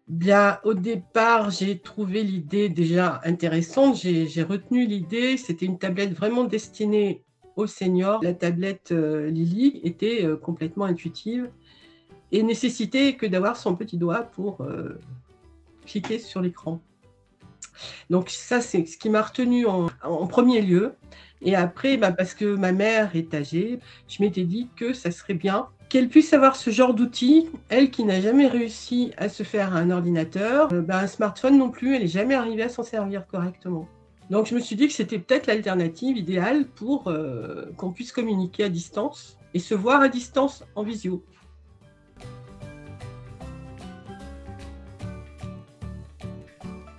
Bien, au départ, j'ai trouvé l'idée déjà intéressante. J'ai retenu l'idée. C'était une tablette vraiment destinée aux seniors. La tablette Lily était complètement intuitive et nécessitait que d'avoir son petit doigt pour cliquer sur l'écran. Donc ça, c'est ce qui m'a retenu en premier lieu. Et après, parce que ma mère est âgée, je m'étais dit que ça serait bien qu'elle puisse avoir ce genre d'outil. Elle qui n'a jamais réussi à se faire un ordinateur, un smartphone non plus, elle n'est jamais arrivée à s'en servir correctement. Donc je me suis dit que c'était peut-être l'alternative idéale pour qu'on puisse communiquer à distance et se voir à distance en visio.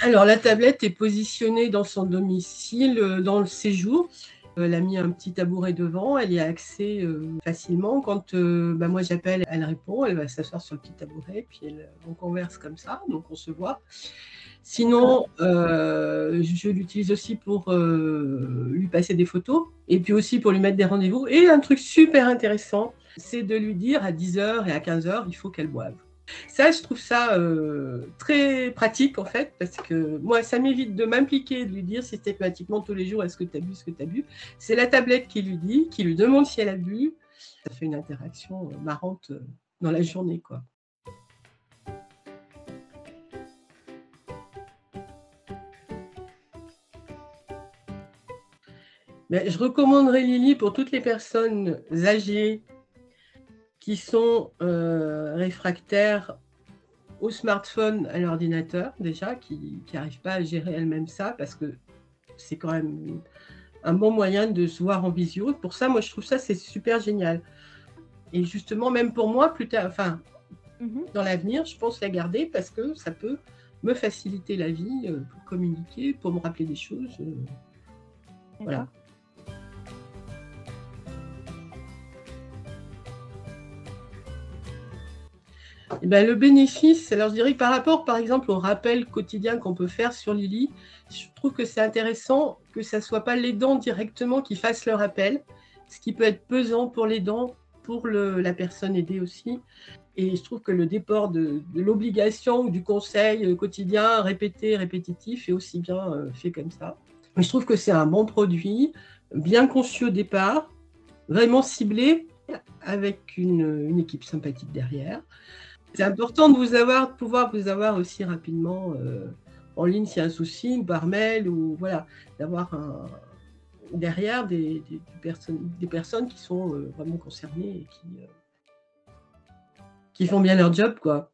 Alors, la tablette est positionnée dans son domicile, dans le séjour. Elle a mis un petit tabouret devant, elle y a accès facilement. Quand moi j'appelle, elle répond, elle va s'asseoir sur le petit tabouret, puis on converse comme ça, donc on se voit. Sinon, je l'utilise aussi pour lui passer des photos, et puis aussi pour lui mettre des rendez-vous. Et un truc super intéressant, c'est de lui dire à 10h et à 15h, il faut qu'elle boive. Ça, je trouve ça très pratique en fait, parce que moi, ça m'évite de m'impliquer, de lui dire systématiquement tous les jours est-ce que tu as bu, est-ce que tu as bu. C'est la tablette qui lui dit, qui lui demande si elle a bu. Ça fait une interaction marrante dans la journée, quoi. Mais je recommanderais Lily pour toutes les personnes âgées qui sont réfractaires au smartphone, à l'ordinateur déjà, qui n'arrivent pas à gérer elles-mêmes ça, parce que c'est quand même un bon moyen de se voir en visio. Pour ça, moi, je trouve ça, c'est super génial. Et justement, même pour moi, plus tard, dans l'avenir, je pense la garder parce que ça peut me faciliter la vie pour communiquer, pour me rappeler des choses. Voilà. Et le bénéfice, alors je dirais que par rapport, par exemple, au rappel quotidien qu'on peut faire sur Lily, je trouve que c'est intéressant que ça ne soit pas l'aidant directement qui fasse le rappel, ce qui peut être pesant pour l'aidant, pour la personne aidée aussi. Et je trouve que le déport de l'obligation ou du conseil quotidien, répété, répétitif, est aussi bien fait comme ça. Mais je trouve que c'est un bon produit, bien conçu au départ, vraiment ciblé, avec une équipe sympathique derrière. C'est important de pouvoir vous avoir aussi rapidement en ligne s'il y a un souci, ou par mail, ou voilà, d'avoir derrière des personnes qui sont vraiment concernées et qui font bien leur job, quoi.